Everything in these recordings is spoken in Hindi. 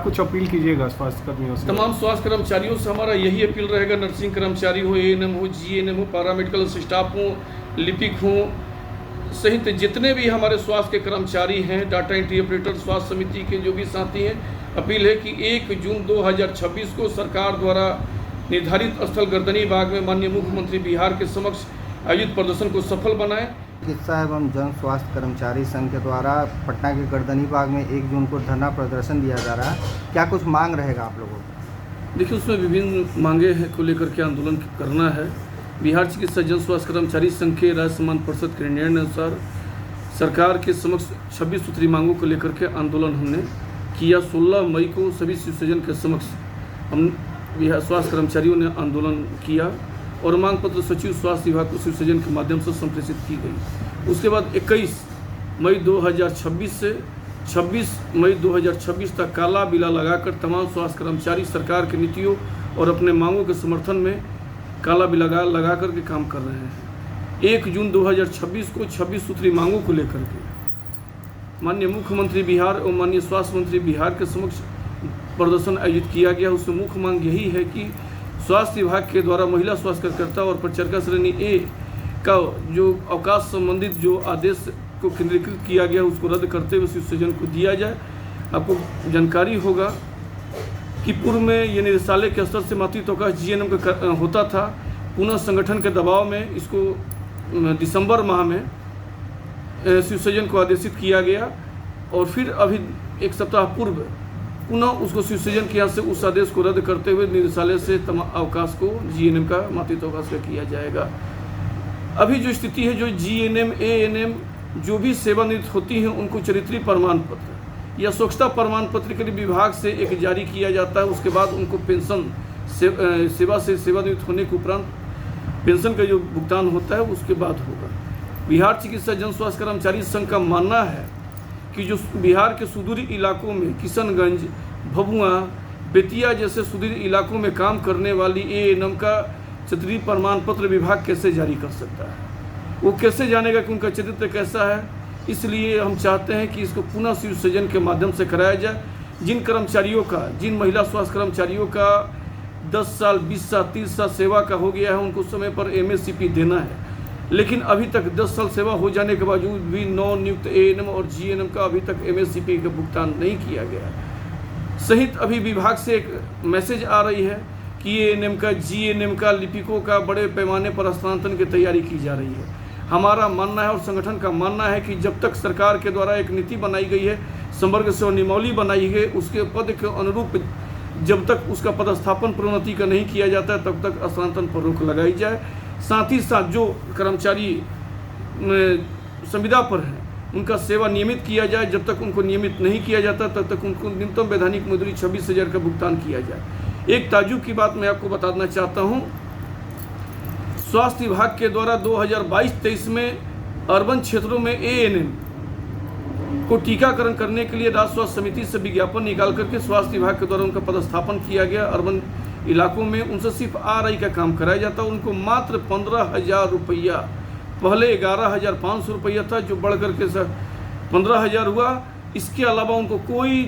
कुछ अपील कीजिएगा स्वास्थ्य कर्मियों से। तमाम स्वास्थ्य कर्मचारियों से हमारा यही अपील रहेगा, नर्सिंग कर्मचारी हो, एएनएम हो, जीएनएम हो, पैरामेडिकल स्टाफ हो, लिपिक हो, सहित जितने भी हमारे स्वास्थ्य के कर्मचारी हैं, डाटा एंट्री ऑपरेटर, स्वास्थ्य समिति के जो भी साथी हैं, अपील है कि 1 जून 2026 को सरकार द्वारा निर्धारित स्थल गर्दनी बाग में माननीय मुख्यमंत्री बिहार के समक्ष आयोजित प्रदर्शन को सफल बनाएं। चिकित्सा एवं जन स्वास्थ्य कर्मचारी संघ के द्वारा पटना के गर्दनी बाग में 1 जून को धरना प्रदर्शन दिया जा रहा है। क्या कुछ मांग रहेगा आप लोगों को? देखिए, उसमें विभिन्न मांगे हैं को लेकर के आंदोलन करना है। बिहार चिकित्सा जन स्वास्थ्य कर्मचारी संघ के राज्य सम्मान परिषद के निर्णय अनुसार सरकार के समक्ष 26 सूत्री मांगों को लेकर के आंदोलन हमने किया। 16 मई को सभी शिवसैजन के समक्ष हम बिहार स्वास्थ्य कर्मचारियों ने आंदोलन किया और मांग पत्र सचिव स्वास्थ्य विभाग को शिवसैजन के माध्यम से संप्रेषित की गई। उसके बाद 21 मई 2026 से 26 मई 2026 तक काला बिला लगाकर तमाम स्वास्थ्य कर्मचारी सरकार की नीतियों और अपने मांगों के समर्थन में काला बिला लगा करके काम कर रहे हैं। 1 जून 2026 को 26 सूत्री मांगों को लेकर के माननीय मुख्यमंत्री बिहार और माननीय स्वास्थ्य मंत्री बिहार के समक्ष प्रदर्शन आयोजित किया गया। उसमें मुख्य मांग यही है कि स्वास्थ्य विभाग के द्वारा महिला स्वास्थ्य कार्यकर्ता और परिचारिका श्रेणी ए का जो अवकाश संबंधित जो आदेश को केंद्रीकृत किया गया उसको रद्द करते हुए शिवसैजन को दिया जाए। आपको जानकारी होगा कि पूर्व में ये निदेशालय के स्तर से मातृत्व अवकाश जीएनएम का होता था। पुनः संगठन के दबाव में इसको दिसंबर माह में शिवसैजन को आदेशित किया गया और फिर अभी 1 सप्ताह पूर्व पुनः उसको शिवसैजन के यहाँ से उस आदेश को रद्द करते हुए निदेशालय से अवकाश को जीएनएम का मातृत्व अवकाश का किया जाएगा। अभी जो स्थिति है, जो जीएनएम एएनएम जो भी सेवानिवृत्त होती हैं उनको चरित्रीय प्रमाण पत्र या स्वच्छता प्रमाण पत्र के लिए विभाग से एक जारी किया जाता है। उसके बाद उनको पेंशन सेवा से सेवानिवृत्त होने के उपरांत पेंशन का जो भुगतान होता है उसके बाद होगा। बिहार चिकित्सा जन स्वास्थ्य कर्मचारी संघ का मानना है कि जो बिहार के सुदूरी इलाकों में किशनगंज, भभुआ, बेतिया जैसे सुदूरी इलाकों में काम करने वाली एएनएम का चरित्रीय प्रमाण पत्र विभाग कैसे जारी कर सकता है? वो कैसे जानेगा कि उनका चरित्र कैसा है? इसलिए हम चाहते हैं कि इसको पुनः शिवसैजन के माध्यम से कराया जाए। जिन कर्मचारियों का, जिन महिला स्वास्थ्य कर्मचारियों का 10 साल, 20 साल, 30 साल सेवा का हो गया है, उनको समय पर एमएससीपी देना है। लेकिन अभी तक 10 साल सेवा हो जाने के बावजूद भी नौ नियुक्त एएनएम और जीएनएम का अभी तक एमएससीपी का भुगतान नहीं किया गया। सहित अभी विभाग से एक मैसेज आ रही है कि एएनएम का, जीएनएम का, लिपिकों का बड़े पैमाने पर हस्तांतरण की तैयारी की जा रही है। हमारा मानना है और संगठन का मानना है कि जब तक सरकार के द्वारा एक नीति बनाई गई है, संवर्ग से नियमावली बनाई गई, उसके पद के अनुरूप जब तक उसका पदस्थापन प्रोन्नति का नहीं किया जाता है तब तक हस्तांतरण पर रोक लगाई जाए। साथ ही साथ जो कर्मचारी संविदा पर हैं उनका सेवा नियमित किया जाए। जब तक उनको नियमित नहीं किया जाता तब तक उनको न्यूनतम वैधानिक मजदूरी 26,000 का भुगतान किया जाए। एक ताजुब की बात मैं आपको बताना चाहता हूं, स्वास्थ्य विभाग के द्वारा 2022-23 में अर्बन क्षेत्रों में एएनएम को टीकाकरण करने के लिए राज्य स्वास्थ्य समिति से विज्ञापन निकाल करके स्वास्थ्य विभाग के द्वारा उनका पदस्थापन किया गया। अर्बन इलाकों में उनसे सिर्फ आरआई का काम कराया जाता है। उनको मात्र 15,000 रुपया, पहले 11,500 रुपया था जो बढ़ करके 15,000 हुआ। इसके अलावा उनको कोई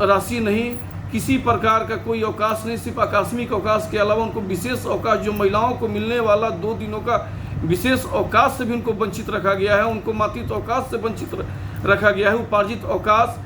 राशि नहीं, किसी प्रकार का कोई अवकाश नहीं, सिर्फ आकस्मिक अवकाश के अलावा उनको विशेष अवकाश जो महिलाओं को मिलने वाला 2 दिनों का विशेष अवकाश से भी उनको वंचित रखा गया है। उनको मातृत्व अवकाश से वंचित रखा गया है। उपार्जित अवकाश,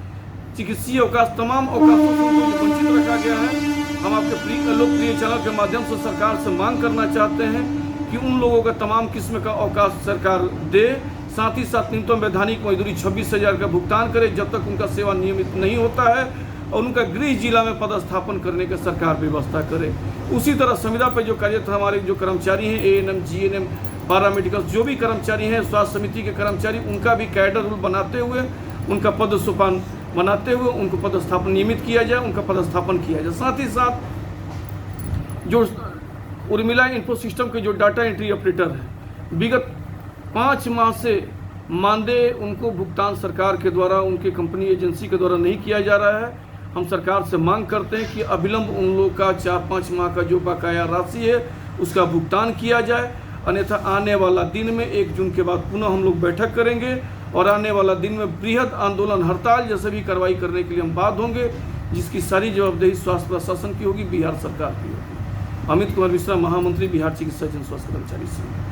चिकित्सीय अवकाश, तमाम अवकाशों से उनको वंचित रखा गया है। हम आपके लोकप्रिय चैनल के माध्यम से सरकार से मांग करना चाहते हैं कि उन लोगों का तमाम किस्म का अवकाश सरकार दे। साथ ही साथ न्यूनतम वैधानिक मजदूरी 26,000 का भुगतान करे जब तक उनका सेवा नियमित नहीं होता है और उनका गृह जिला में पदस्थापन करने का सरकार व्यवस्था करे। उसी तरह संविदा पर जो कार्यरत हमारे जो कर्मचारी हैं, एएनएम, जीएनएम, पैरामेडिकल जो भी कर्मचारी हैं, स्वास्थ्य समिति के कर्मचारी, उनका भी कैडर रूल बनाते हुए, उनका पद सोपान बनाते हुए उनको पदस्थापन नियमित किया जाए, उनका पदस्थापन किया जाए। साथ ही साथ जो उर्मिला इन्फो सिस्टम के जो डाटा एंट्री ऑपरेटर हैं, विगत 5 माह से मानदेय उनको भुगतान सरकार के द्वारा, उनके कंपनी एजेंसी के द्वारा नहीं किया जा रहा है। हम सरकार से मांग करते हैं कि अविलंब उन लोग का 4-5 माह का जो बकाया राशि है उसका भुगतान किया जाए। अन्यथा आने वाला दिन में 1 जून के बाद पुनः हम लोग बैठक करेंगे और आने वाला दिन में बृहद आंदोलन, हड़ताल जैसे भी कार्रवाई करने के लिए हम बाध्य होंगे। जिसकी सारी जवाबदेही स्वास्थ्य प्रशासन की होगी, बिहार सरकार की होगी। अमित कुमार मिश्रा, महामंत्री, बिहार चिकित्सा जन स्वास्थ्य कर्मचारी संघ।